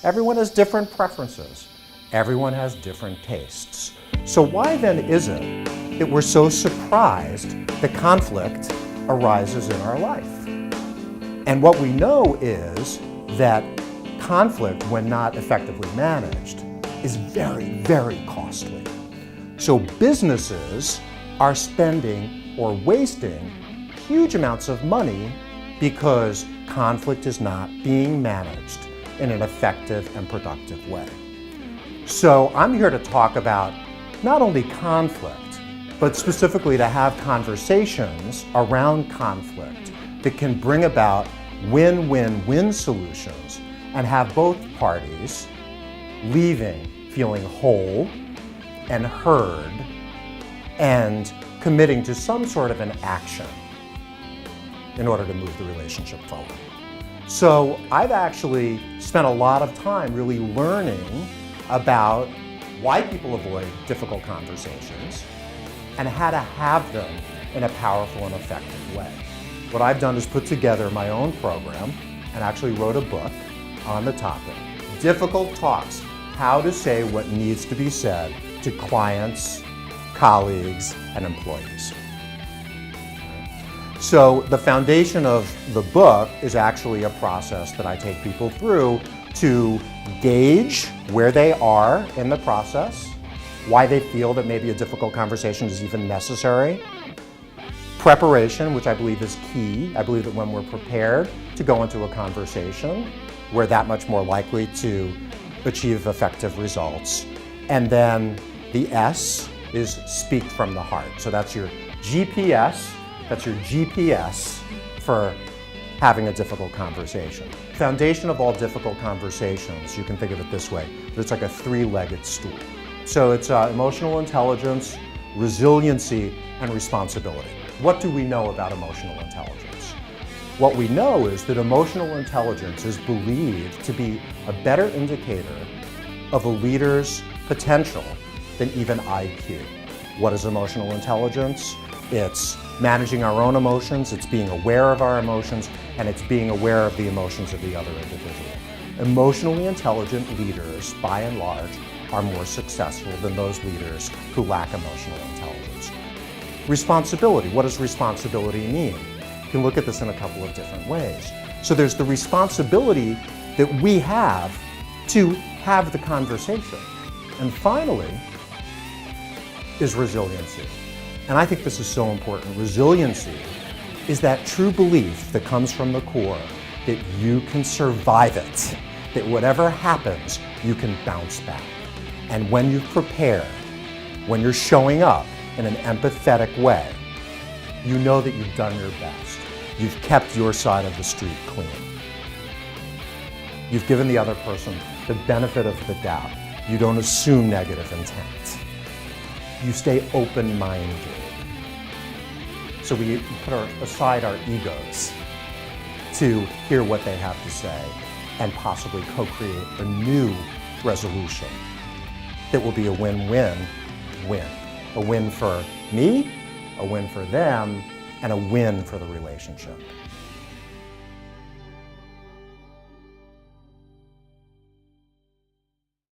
Everyone has different preferences. Everyone has different tastes. So why then is it that we're so surprised that conflict arises in our life? And what we know is that conflict, when not effectively managed, is very, very costly. So businesses are spending or wasting huge amounts of money because conflict is not being managed in an effective and productive way. So I'm here to talk about not only conflict, but specifically to have conversations around conflict that can bring about win-win-win solutions and have both parties leaving feeling whole and heard and committing to some sort of an action in order to move the relationship forward. So I've actually spent a lot of time really learning about why people avoid difficult conversations and how to have them in a powerful and effective way. What I've done is put together my own program and actually wrote a book on the topic. Difficult Talks, How to Say What Needs to Be Said to Clients, Colleagues, and Employees. So the foundation of the book is actually a process that I take people through to gauge where they are in the process, why they feel that maybe a difficult conversation is even necessary, preparation, which I believe is key. I believe that when we're prepared to go into a conversation, we're that much more likely to achieve effective results. And then the S is speak from the heart. So that's your GPS. That's your GPS for having a difficult conversation. Foundation of all difficult conversations, you can think of it this way, it's like a three-legged stool. So it's emotional intelligence, resiliency, and responsibility. What do we know about emotional intelligence? What we know is that emotional intelligence is believed to be a better indicator of a leader's potential than even IQ. What is emotional intelligence? It's managing our own emotions, it's being aware of our emotions, and it's being aware of the emotions of the other individual. Emotionally intelligent leaders, by and large, are more successful than those leaders who lack emotional intelligence. Responsibility. What does responsibility mean? You can look at this in a couple of different ways. So there's the responsibility that we have to have the conversation. And finally, is resiliency. And I think this is so important. Resiliency is that true belief that comes from the core that you can survive it, that whatever happens, you can bounce back. And when you've prepared, when you're showing up in an empathetic way, you know that you've done your best. You've kept your side of the street clean. You've given the other person the benefit of the doubt. You don't assume negative intent. You stay open-minded. So we put aside our egos to hear what they have to say and possibly co-create a new resolution that will be a win-win-win. A win for me, a win for them, and a win for the relationship.